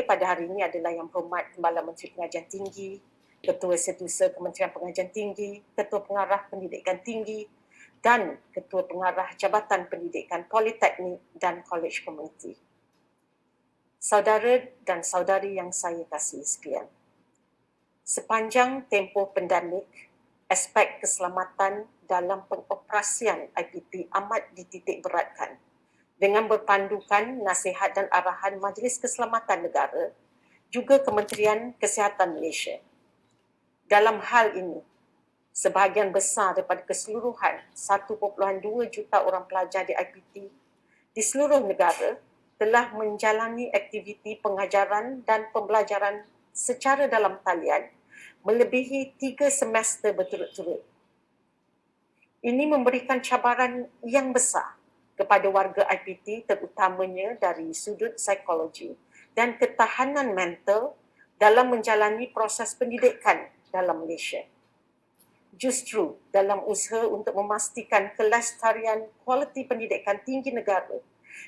pada hari ini adalah Yang Berhormat Timbalan Menteri Pengajian Tinggi, Ketua Setiausaha Kementerian Pengajian Tinggi, Ketua Pengarah Pendidikan Tinggi dan Ketua Pengarah Jabatan Pendidikan Politeknik dan Kolej Komuniti. Saudara dan saudari yang saya kasihi sekalian, sepanjang tempoh pandemik, aspek keselamatan dalam pengoperasian IPT amat dititik beratkan dengan berpandukan nasihat dan arahan Majlis Keselamatan Negara, juga Kementerian Kesihatan Malaysia. Dalam hal ini, sebahagian besar daripada keseluruhan 1.2 juta orang pelajar di IPT di seluruh negara telah menjalani aktiviti pengajaran dan pembelajaran secara dalam talian melebihi 3 semester berturut-turut. Ini memberikan cabaran yang besar kepada warga IPT, terutamanya dari sudut psikologi dan ketahanan mental dalam menjalani proses pendidikan dalam Malaysia. Justru dalam usaha untuk memastikan kelestarian kualiti pendidikan tinggi negara,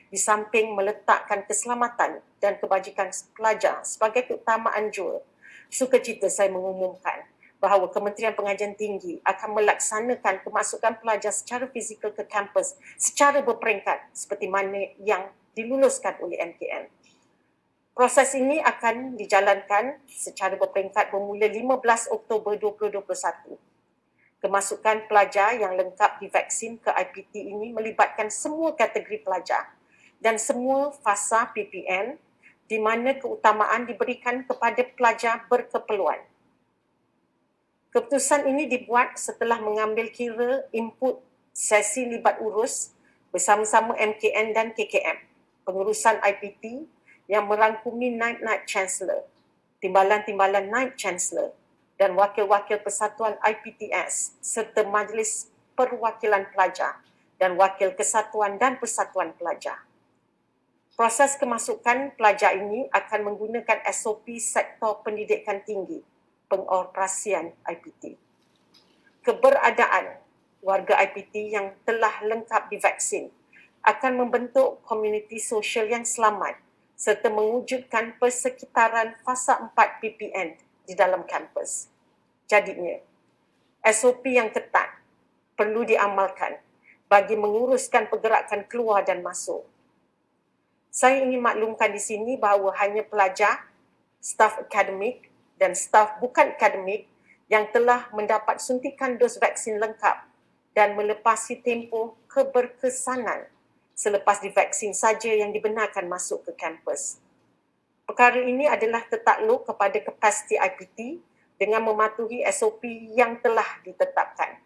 di samping meletakkan keselamatan dan kebajikan pelajar sebagai keutamaan jua, sukacita saya mengumumkan bahawa Kementerian Pengajian Tinggi akan melaksanakan kemasukan pelajar secara fizikal ke kampus secara berperingkat seperti mana yang diluluskan oleh MKN. Proses ini akan dijalankan secara berperingkat bermula 15 Oktober 2021. Kemasukan pelajar yang lengkap divaksin ke IPT ini melibatkan semua kategori pelajar dan semua fasa PPN di mana keutamaan diberikan kepada pelajar berkeperluan. Keputusan ini dibuat setelah mengambil kira input sesi libat urus bersama-sama MKN dan KKM, pengurusan IPT yang merangkumi Naib-Naib Chancellor, Timbalan-Timbalan Naib Chancellor dan wakil-wakil Persatuan IPTS serta Majlis Perwakilan Pelajar dan Wakil Kesatuan dan Persatuan Pelajar. Proses kemasukan pelajar ini akan menggunakan SOP Sektor Pendidikan Tinggi, pengoperasian IPT. Keberadaan warga IPT yang telah lengkap divaksin akan membentuk komuniti sosial yang selamat serta mewujudkan persekitaran fasa 4 PPN di dalam kampus. Jadinya, SOP yang ketat perlu diamalkan bagi menguruskan pergerakan keluar dan masuk. Saya ingin maklumkan di sini bahawa hanya pelajar, staf akademik dan staf bukan akademik yang telah mendapat suntikan dos vaksin lengkap dan melepasi tempoh keberkesanan selepas divaksin saja yang dibenarkan masuk ke kampus. Perkara ini adalah tertakluk kepada kapasiti IPT dengan mematuhi SOP yang telah ditetapkan.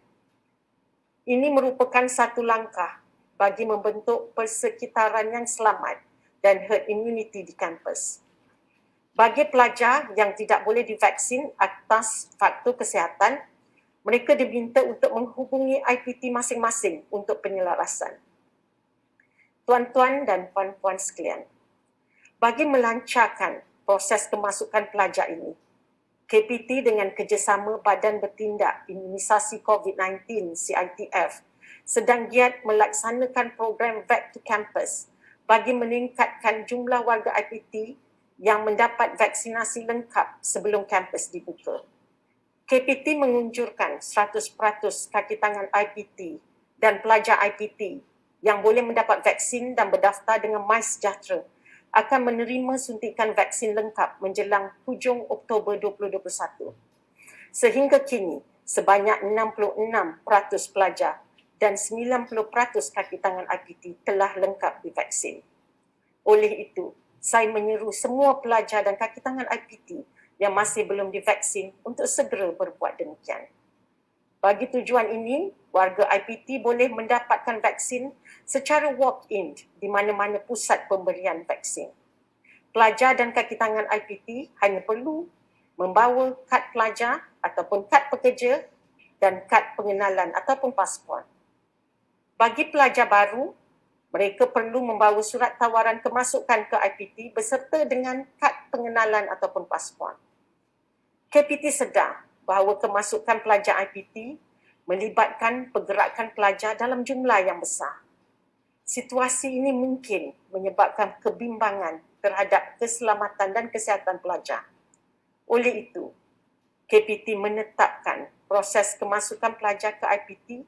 Ini merupakan satu langkah bagi membentuk persekitaran yang selamat dan herd immunity di kampus. Bagi pelajar yang tidak boleh divaksin atas faktor kesihatan, mereka diminta untuk menghubungi IPT masing-masing untuk penyelarasan. Tuan-tuan dan puan-puan sekalian, bagi melancarkan proses kemasukan pelajar ini, KPT dengan kerjasama Badan Bertindak Imunisasi COVID-19 CITF sedang giat melaksanakan program Back to Campus bagi meningkatkan jumlah warga IPT yang mendapat vaksinasi lengkap sebelum kampus dibuka. KPT mengunjurkan 100% kaki tangan IPT dan pelajar IPT yang boleh mendapat vaksin dan berdaftar dengan MySejahtera akan menerima suntikan vaksin lengkap menjelang hujung Oktober 2021. Sehingga kini, sebanyak 66% pelajar dan 90% kaki tangan IPT telah lengkap divaksin. Oleh itu, saya menyeru semua pelajar dan kaki tangan IPT yang masih belum divaksin untuk segera berbuat demikian. Bagi tujuan ini, warga IPT boleh mendapatkan vaksin secara walk-in di mana-mana pusat pemberian vaksin. Pelajar dan kaki tangan IPT hanya perlu membawa kad pelajar ataupun kad pekerja dan kad pengenalan ataupun pasport. Bagi pelajar baru, mereka perlu membawa surat tawaran kemasukan ke IPT beserta dengan kad pengenalan ataupun pasport. KPT sedar bahawa kemasukan pelajar IPT melibatkan pergerakan pelajar dalam jumlah yang besar. Situasi ini mungkin menyebabkan kebimbangan terhadap keselamatan dan kesihatan pelajar. Oleh itu, KPT menetapkan proses kemasukan pelajar ke IPT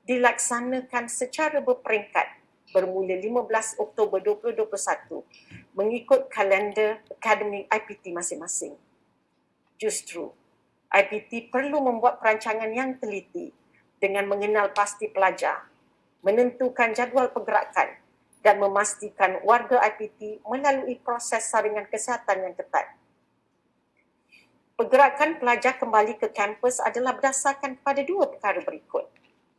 dilaksanakan secara berperingkat bermula 15 Oktober 2021 mengikut kalender akademik IPT masing-masing. Justru, IPT perlu membuat perancangan yang teliti dengan mengenal pasti pelajar, menentukan jadual pergerakan dan memastikan warga IPT melalui proses saringan kesihatan yang ketat. Pergerakan pelajar kembali ke kampus adalah berdasarkan kepada dua perkara berikut.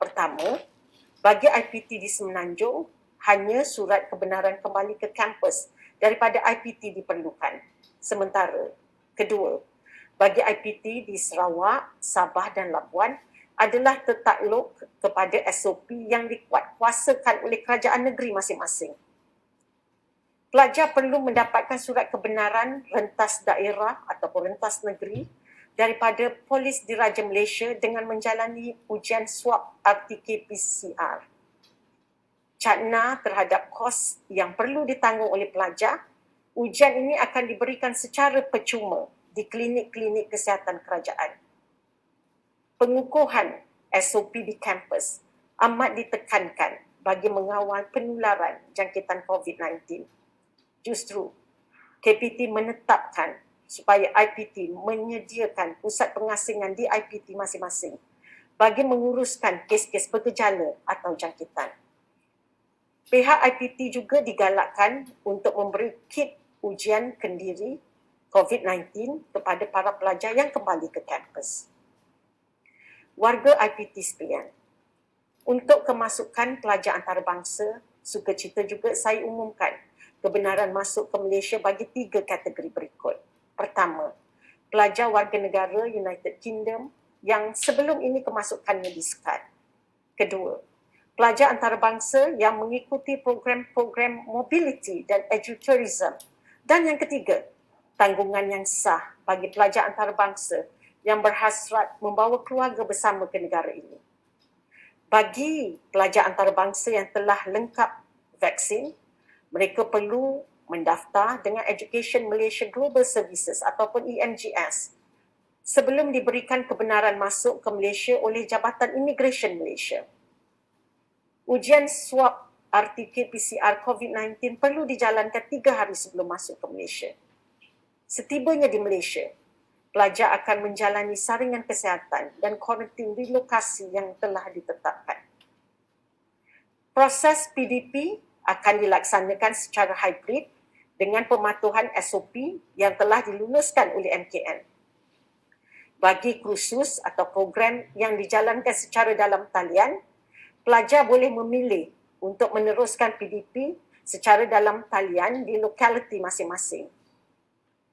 Pertama, bagi IPT di Semenanjung, hanya surat kebenaran kembali ke kampus daripada IPT diperlukan. Sementara, kedua, bagi IPT di Sarawak, Sabah dan Labuan adalah tertakluk kepada SOP yang dikuatkuasakan oleh kerajaan negeri masing-masing. Pelajar perlu mendapatkan surat kebenaran rentas daerah ataupun rentas negeri daripada Polis Diraja Malaysia dengan menjalani ujian swab RTK-PCR. Cakna terhadap kos yang perlu ditanggung oleh pelajar, ujian ini akan diberikan secara percuma di klinik-klinik kesihatan kerajaan. Pengukuhan SOP di kampus amat ditekankan bagi mengawal penularan jangkitan COVID-19. Justru, KPT menetapkan supaya IPT menyediakan pusat pengasingan di IPT masing-masing bagi menguruskan kes-kes bergejala atau jangkitan. Pihak IPT juga digalakkan untuk memberi kit ujian kendiri COVID-19 kepada para pelajar yang kembali ke kampus. Warga IPT sekalian, untuk kemasukan pelajar antarabangsa, sukacita juga saya umumkan kebenaran masuk ke Malaysia bagi 3 kategori berikut. Pertama, pelajar warga negara United Kingdom yang sebelum ini kemasukannya disekat. Kedua, pelajar antarabangsa yang mengikuti program-program mobility dan edutourism. Dan yang ketiga, tanggungan yang sah bagi pelajar antarabangsa yang berhasrat membawa keluarga bersama ke negara ini. Bagi pelajar antarabangsa yang telah lengkap vaksin, mereka perlu mendaftar dengan Education Malaysia Global Services ataupun EMGS sebelum diberikan kebenaran masuk ke Malaysia oleh Jabatan Immigration Malaysia. Ujian swab RTK-PCR COVID-19 perlu dijalankan 3 hari sebelum masuk ke Malaysia. Setibanya di Malaysia, pelajar akan menjalani saringan kesihatan dan kuarantin di lokasi yang telah ditetapkan. Proses PDP akan dilaksanakan secara hybrid dengan pematuhan SOP yang telah diluluskan oleh MKN. Bagi kursus atau program yang dijalankan secara dalam talian, pelajar boleh memilih untuk meneruskan PDP secara dalam talian di lokaliti masing-masing.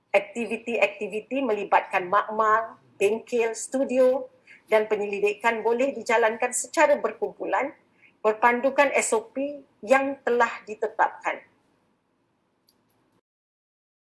Aktiviti-aktiviti melibatkan makmal, bengkel, studio dan penyelidikan boleh dijalankan secara berkumpulan berpandukan SOP yang telah ditetapkan.